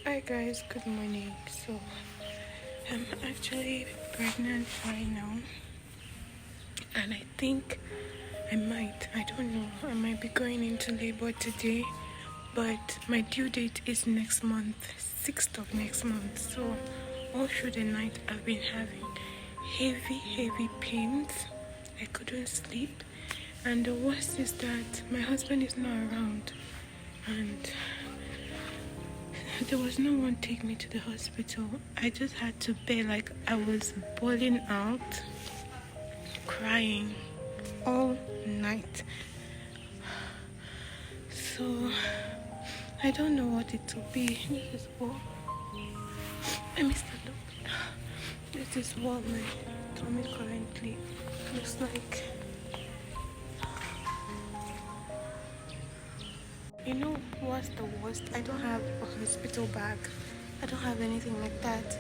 Hi guys, good morning. So I'm actually pregnant right now, and I think I don't know, I might be going into labor today, but my due date is next month, 6th of next month. So all through the night I've been having heavy pains. I couldn't sleep, and the worst is that my husband is not around, and there was no one take me to the hospital. I just had to bear, like I was bawling out, crying all night. So I don't know what it will be. This is what I missed the dog. This is what my tummy currently looks like. You know what's the worst? I don't have a hospital bag. I don't have anything like that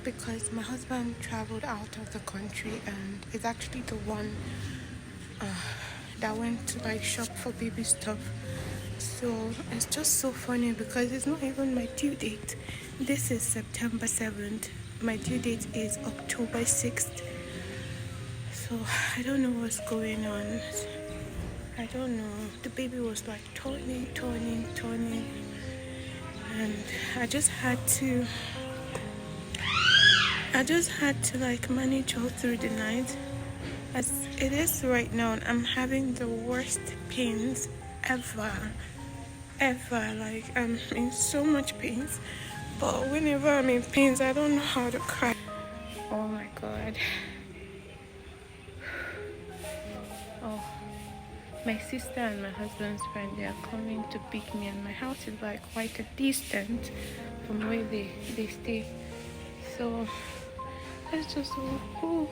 because my husband traveled out of the country and is actually the one that went to like shop for baby stuff. So it's just so funny because it's not even my due date. This is September 7th. My due date is October 6th. So I don't know what's going on. I don't know. The baby was like turning. And I just had to like manage all through the night. As it is right now, I'm having the worst pains ever. Like I'm in so much pains, but whenever I'm in pains I don't know how to cry. Oh my god. Oh, my sister and my husband's friend, they are coming to pick me, and my house is like quite a distance from where they stay. So that's just so cool.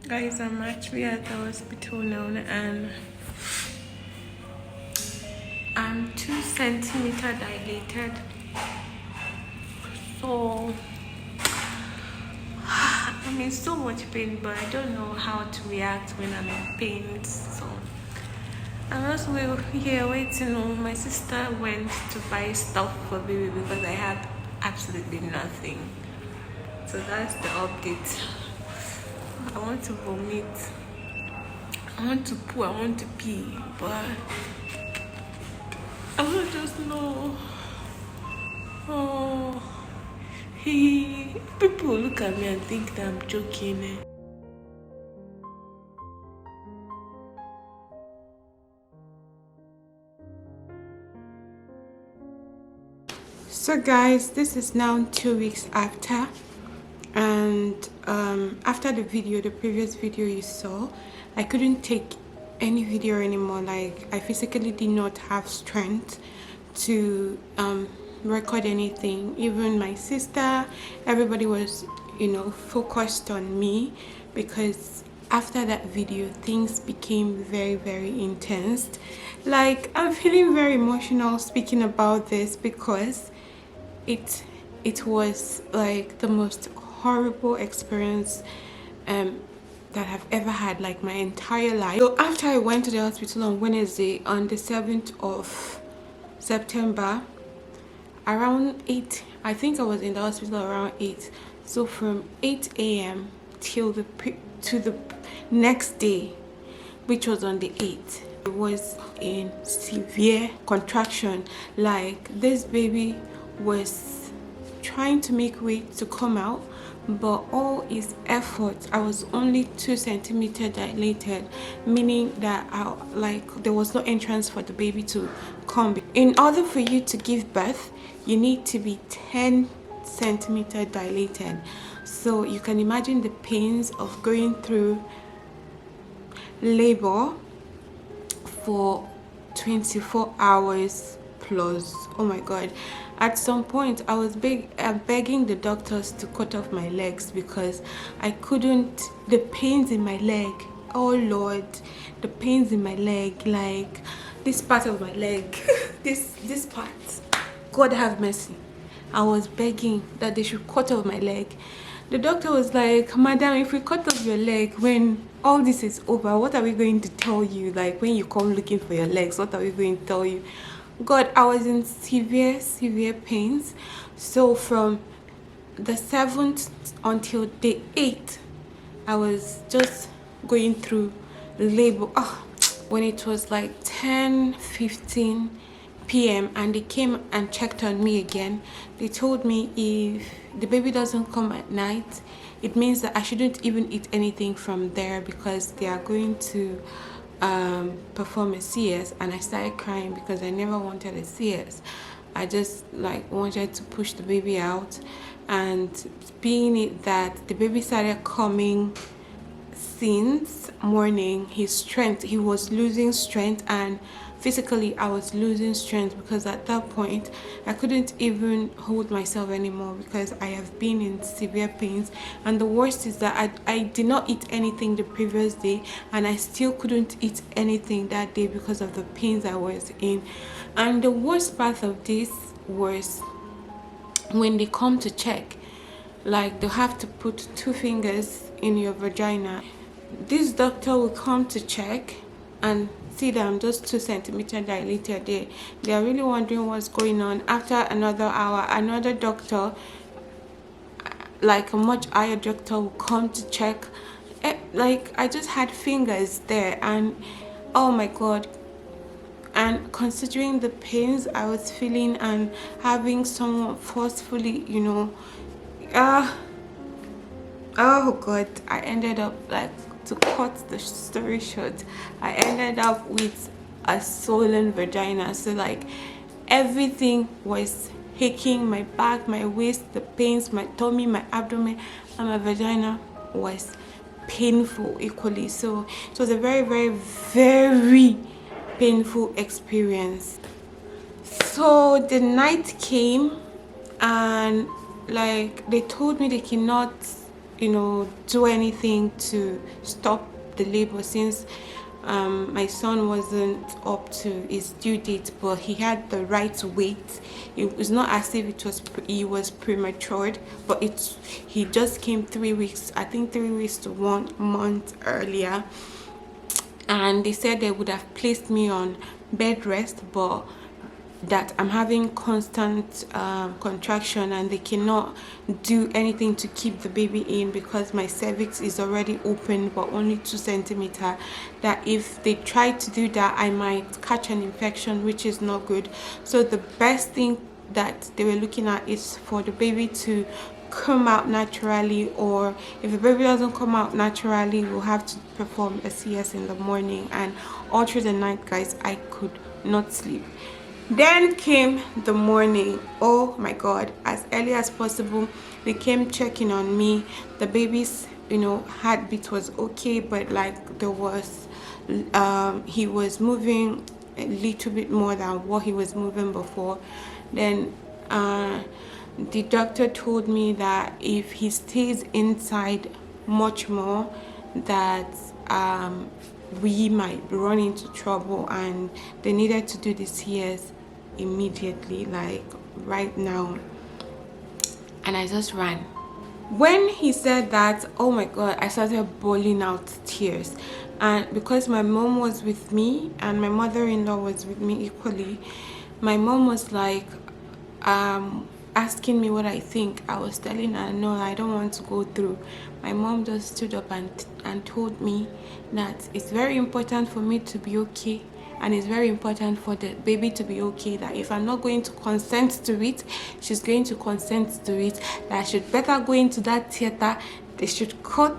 Guys, I'm actually at the hospital now, and I'm 2 centimeters dilated. So I'm in so much pain, but I don't know how to react when I'm in pain. So I'm just here waiting on. My sister went to buy stuff for baby because I have absolutely nothing. So that's the update. I want to vomit, I want to poo, I want to pee, but I don't just know. Oh, people look at me and think that I'm joking. So guys, this is now 2 weeks after, and after the previous video you saw, I couldn't take any video anymore. Like I physically did not have strength to record anything. Even my sister, everybody was focused on me, because after that video things became very intense. Like I'm feeling very emotional speaking about this because it was like the most horrible experience that I've ever had, like my entire life. So after I went to the hospital on Wednesday, on the 7th of September, around 8, I think I was in the hospital around 8. So from 8 a.m. till the next day, which was on the 8th, it was in severe contraction. Like this baby was trying to make way to come out, but all his efforts, I was only 2 centimeters dilated, meaning that there was no entrance for the baby to come. In order for you to give birth, you need to be 10 centimeters dilated. So you can imagine the pains of going through labor for 24 hours plus. Oh my god. At some point I was begging the doctors to cut off my legs because I couldn't. The pains in my leg, oh lord, the pains in my leg, like this part of my leg, this part, god have mercy. I was begging that they should cut off my leg. The doctor was like, madam, if we cut off your leg, when all this is over, what are we going to tell you? Like when you come looking for your legs, what are we going to tell you? God, I was in severe pains. So from the 7th until the 8th, I was just going through labor. When it was like 10:15 p.m. and they came and checked on me again, they told me if the baby doesn't come at night, it means that I shouldn't even eat anything from there because they are going to perform a CS. And I started crying because I never wanted a CS. I just like wanted to push the baby out, and being it that the baby started coming since morning, he was losing strength, and physically I was losing strength because at that point I couldn't even hold myself anymore because I have been in severe pains. And the worst is that I did not eat anything the previous day, and I still couldn't eat anything that day because of the pains I was in. And the worst part of this was when they come to check, like they have to put 2 fingers in your vagina. This doctor will come to check and see that I'm just 2 centimeters dilated. They are really wondering what's going on. After another hour, another doctor, like a much higher doctor, will come to check. Like I just had fingers there, and oh my God. And considering the pains I was feeling and having someone forcefully, oh God, I ended up, like, to cut the story short, I ended up with a swollen vagina. So like everything was aching, my back, my waist, the pains, my tummy, my abdomen, and my vagina was painful equally. So it was a very painful experience. So the night came, and like they told me they cannot do anything to stop the labor since my son wasn't up to his due date, but he had the right weight. It was not as if he was premature, but he just came 3 weeks, I think 3 weeks to 1 month earlier. And they said they would have placed me on bed rest, but that I'm having constant contraction, and they cannot do anything to keep the baby in because my cervix is already open but only 2 centimeters. That if they try to do that, I might catch an infection, which is not good. So the best thing that they were looking at is for the baby to come out naturally, or if the baby doesn't come out naturally, we'll have to perform a CS in the morning. And all through the night, guys, I could not sleep. Then came the morning. Oh my God, as early as possible they came checking on me. The baby's heartbeat was okay, but like there was he was moving a little bit more than what he was moving before. Then the doctor told me that if he stays inside much more, that we might run into trouble, and they needed to do the CS immediately, like right now. And I just ran. When he said that, oh my God, I started bawling out tears. And because my mom was with me and my mother-in-law was with me equally, my mom was like asking me what I think. I was telling her, no, I don't want to go through. My mom just stood up and told me that it's very important for me to be okay, and it's very important for the baby to be okay, that if I'm not going to consent to it, she's going to consent to it, that I should better go into that theater. They should cut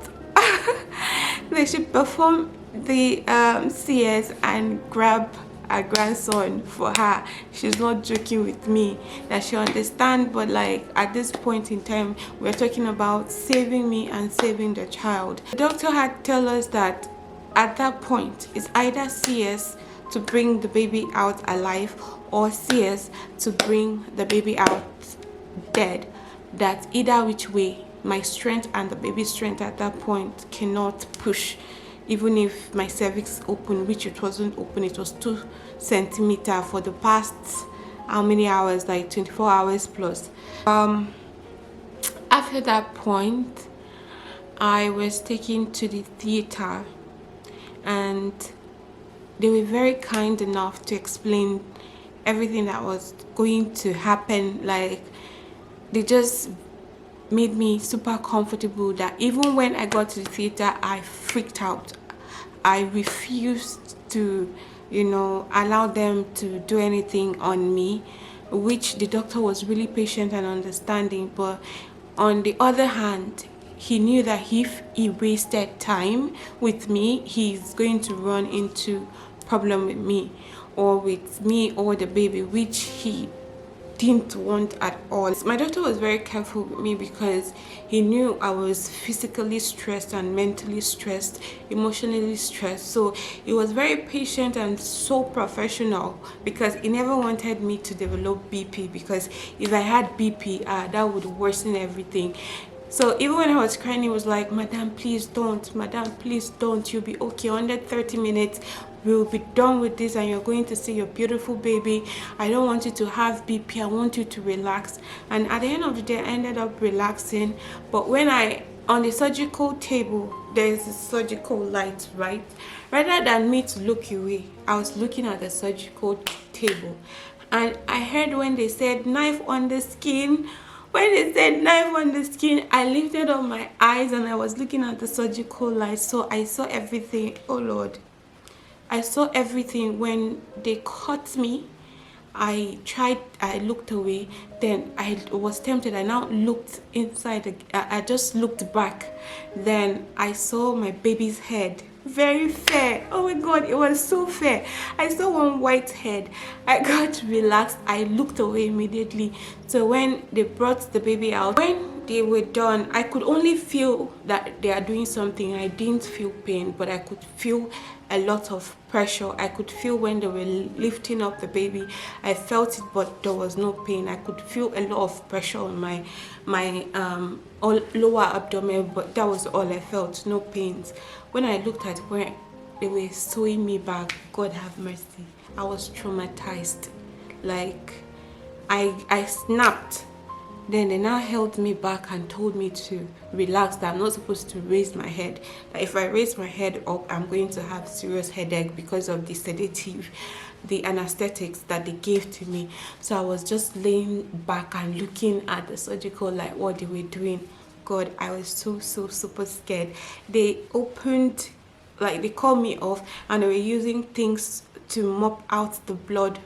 they should perform the CS and grab a grandson for her. She's not joking with me, that she understand, but like at this point in time, we're talking about saving me and saving the child. The doctor had tell us that at that point it's either CS to bring the baby out alive or CS to bring the baby out dead. That either which way, my strength and the baby's strength at that point cannot push. Even if my cervix open, which it wasn't open, it was 2 centimeters for the past how many hours, like 24 hours plus. After that point, I was taken to the theater, and they were very kind enough to explain everything that was going to happen. Like, they just made me super comfortable that even when I got to the theater, I freaked out. I refused to, allow them to do anything on me, which the doctor was really patient and understanding. But on the other hand, he knew that if he wasted time with me, he's going to run into problem with me or the baby, which he didn't want at all. My doctor was very careful with me because he knew I was physically stressed and mentally stressed, emotionally stressed. So he was very patient and so professional because he never wanted me to develop BP, because if I had BP, that would worsen everything. So even when I was crying, he was like, Madam, please don't. Madam, please don't. You'll be okay. Under 30 minutes, we'll be done with this and you're going to see your beautiful baby. I don't want you to have BP. I want you to relax. And at the end of the day, I ended up relaxing. But when on the surgical table, there's a surgical light, right? Rather than me to look away, I was looking at the surgical table. And I heard when they said knife on the skin. When they said knife on the skin, I lifted up my eyes and I was looking at the surgical light. So I saw everything. Oh Lord. I saw everything. When they cut me, I looked away. Then I was tempted. I now looked inside. I just looked back. Then I saw my baby's head. Very fair. Oh my God, it was so fair. I saw one white head. I got relaxed. I looked away immediately. So when they brought the baby out, when they were done, I could only feel that they are doing something. I didn't feel pain, but I could feel a lot of pressure. I could feel when they were lifting up the baby. I felt it, but there was no pain. I could feel a lot of pressure on my lower abdomen, but that was all I felt. No pains. When I looked at where they were sewing me back, God have mercy, I was traumatized. Like, I snapped. Then they now held me back and told me to relax, that I'm not supposed to raise my head. That if I raise my head up, I'm going to have serious headache because of the sedative, the anesthetics that they gave to me. So I was just laying back and looking at the surgical, like what they were doing. God, I was so super scared. They opened, like they called me off and they were using things to mop out the blood.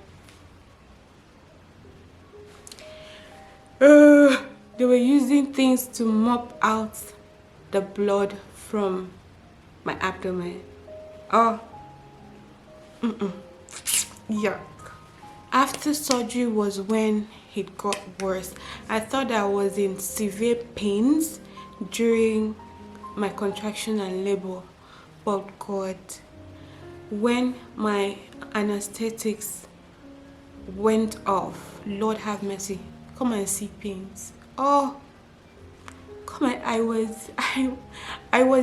They were using things to mop out the blood from my abdomen. Oh, yuck. After surgery was when it got worse. I thought I was in severe pains during my contraction and labor, but God, when my anesthetics went off, Lord have mercy, come and see pains. Oh, come on, I was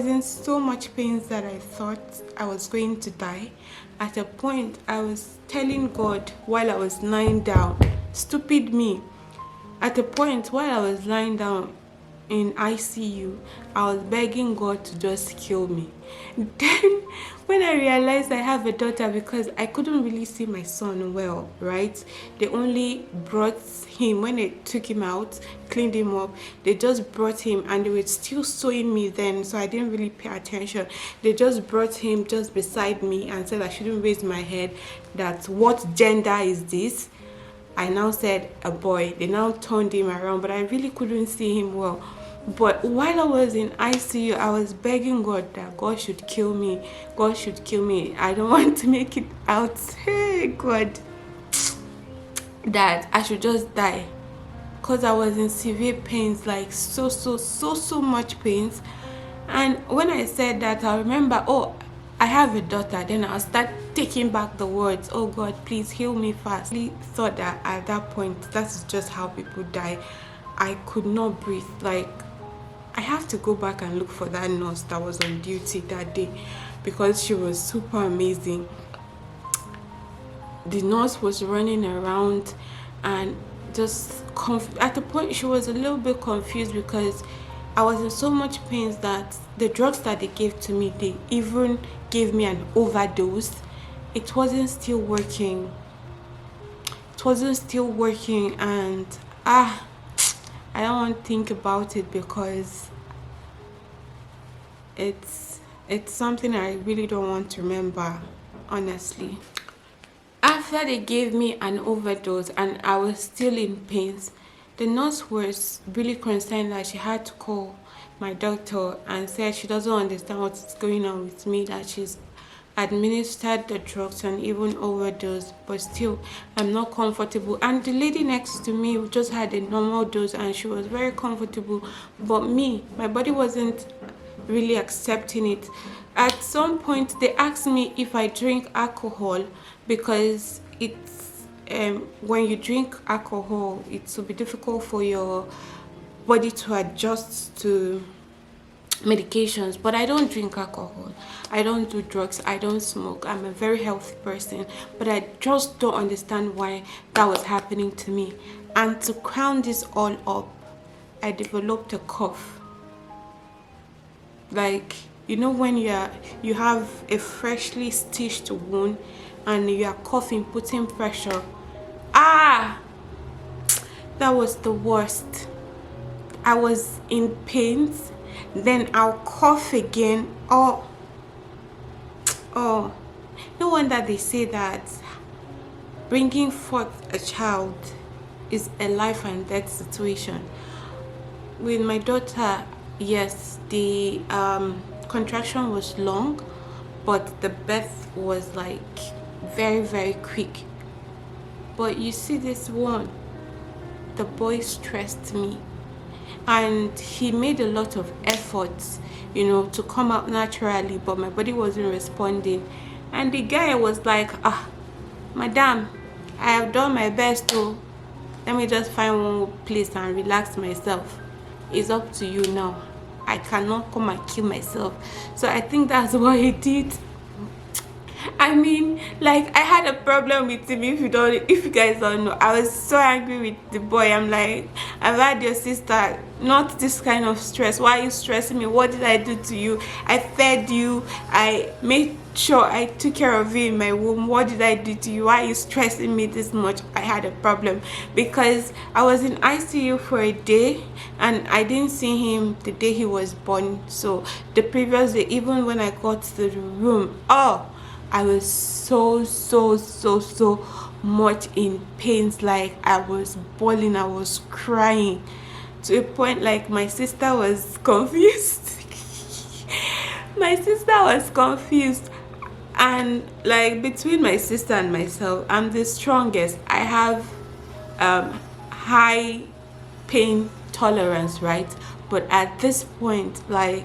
in so much pains that I thought I was going to die. At a point, I was telling God while I was lying down, stupid me. At a point, while I was lying down in ICU, I was begging God to just kill me. Then, when I realized I have a daughter, because I couldn't really see my son well, right? They only brought him, when they took him out, cleaned him up, they just brought him, and they were still sewing me then, so I didn't really pay attention. They just brought him just beside me and said I shouldn't raise my head, that what gender is this? I now said a boy. They now turned him around, but I really couldn't see him well. But while I was in ICU, I was begging God that God should kill me. God should kill me. I don't want to make it out. Hey, God. That I should just die. Because I was in severe pains, like so much pains. And when I said that, I remember, oh, I have a daughter. Then I'll start taking back the words, oh God, please heal me fast. I really thought that at that point, that's just how people die. I could not breathe. Like, I have to go back and look for that nurse that was on duty that day, because she was super amazing. The nurse was running around and just at the point she was a little bit confused, because I was in so much pain that the drugs that they gave to me, they even gave me an overdose. It wasn't still working. wasn't still working, and I don't want to think about it because it's something I really don't want to remember, honestly. After they gave me an overdose and I was still in pains, the nurse was really concerned that she had to call my doctor and said she doesn't understand what's going on with me, that she's administered the drugs and even overdose, but still I'm not comfortable. And the lady next to me just had a normal dose and she was very comfortable, but me, my body wasn't really accepting it. At some point they asked me if I drink alcohol, because it's when you drink alcohol it will be difficult for your body to adjust to medications. But I don't drink alcohol, I don't do drugs, I don't smoke, I'm a very healthy person, but I just don't understand why that was happening to me. And to crown this all up, I developed a cough. Like, you know, when you have a freshly stitched wound and you are coughing, putting pressure. That was the worst. I was in pains, then I'll cough again. Oh, no wonder they say that bringing forth a child is a life and death situation. With my daughter, yes, the contraction was long, but the birth was like very, very quick. But you see, this one, the boy stressed me, and he made a lot of efforts, you know, to come out naturally, but my body wasn't responding. And the guy was like, madam, I have done my best to let me just find one place and relax myself. It's up to you now. I cannot come and kill myself. So I think that's what he did. I mean, like, I had a problem with him. If you guys don't know, I was so angry with the boy. I'm like, I've had your sister, not this kind of stress. Why are you stressing me? What did I do to you? I fed you, I made sure I took care of you in my womb. What did I do to you? Why are you stressing me this much? I had a problem because I was in ICU for a day and I didn't see him the day he was born. So the previous day, even when I got to the room, I was so much in pains. Like, I was bawling, I was crying, to a point like my sister was confused. My sister was confused. And like, between my sister and myself, I'm the strongest. I have high pain tolerance, right? But at this point, like,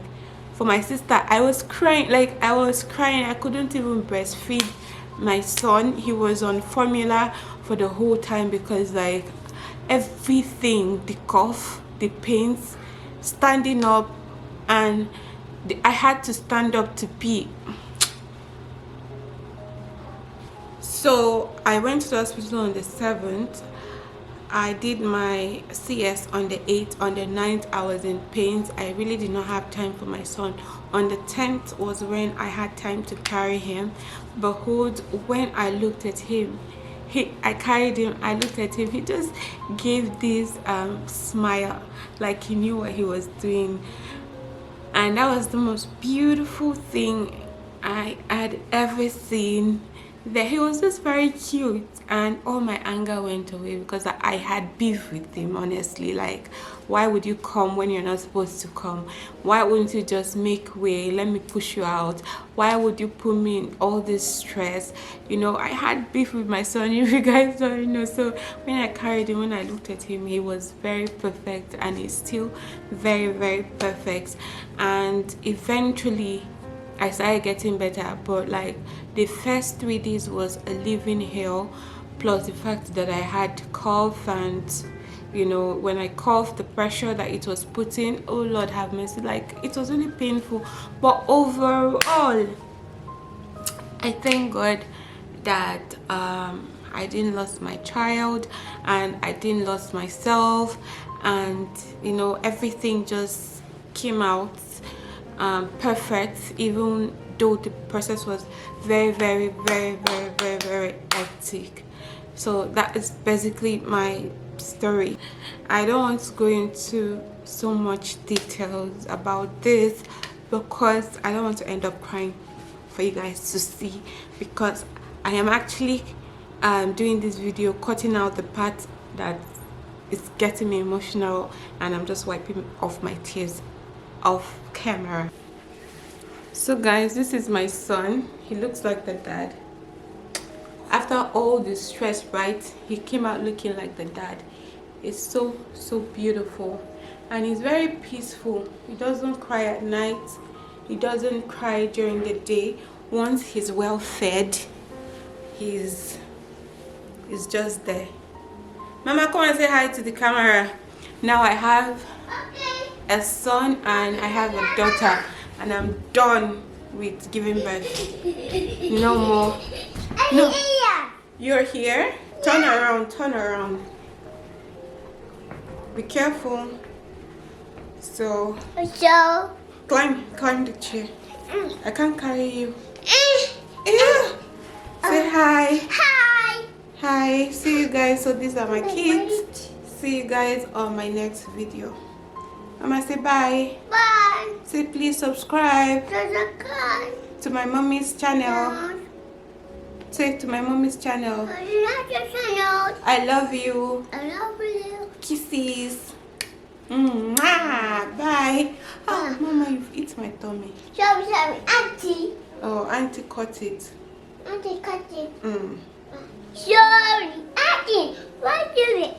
for my sister, I was crying. I couldn't even breastfeed my son. He was on formula for the whole time because, like, everything, the cough, the pains, standing up, and I had to stand up to pee. So I went to the hospital on the 7th. I did my CS on the 8th. On the 9th, I was in pains. I really did not have time for my son. On the 10th was when I had time to carry him. Behold, when I looked at him, I carried him, I looked at him, he just gave this smile, like he knew what he was doing. And that was the most beautiful thing I had ever seen. That he was just very cute, and all my anger went away because I had beef with him, honestly. Like, why would you come when you're not supposed to come? Why wouldn't you just make way, let me push you out? Why would you put me in all this stress? You know, I had beef with my son, if you guys don't know. So when I carried him, when I looked at him, he was very perfect, and he's still very, very perfect. And eventually I started getting better, but like, the first 3 days was a living hell, plus the fact that I had cough, and you know, when I coughed, the pressure that it was putting, oh Lord have mercy, like, it was really painful. But overall, I thank God that I didn't lose my child, and I didn't lose myself, and you know, everything just came out perfect, even though the process was very hectic. So that is basically my story. I don't want to go into so much details about this because I don't want to end up crying for you guys to see, because I am actually doing this video cutting out the part that is getting me emotional, and I'm just wiping off my tears off camera. So guys, this is my son. He looks like the dad. After all the stress, right, he came out looking like the dad. It's so beautiful, and he's very peaceful. He doesn't cry at night, he doesn't cry during the day. Once he's well fed, he's just there. Mama, come and say hi to the camera. Now I have a son and I have a daughter, and I'm done with giving birth. No more. No. You're here? Turn around, turn around. Be careful. So climb the chair. I can't carry you. Ew. Say hi. Hi. See you guys. So these are my kids. See you guys on my next video. Mama, say bye. Bye. Say please subscribe to my mommy's channel. Say to my mommy's channel. I love you. I love you. Kisses. Mwah. Bye. Oh, Mama, you've eaten my tummy. Sorry, Auntie. Oh, Auntie cut it. Auntie cut it. Sorry, Auntie. What do it?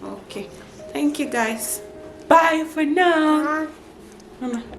Okay. Thank you, guys. Bye for now. Mama.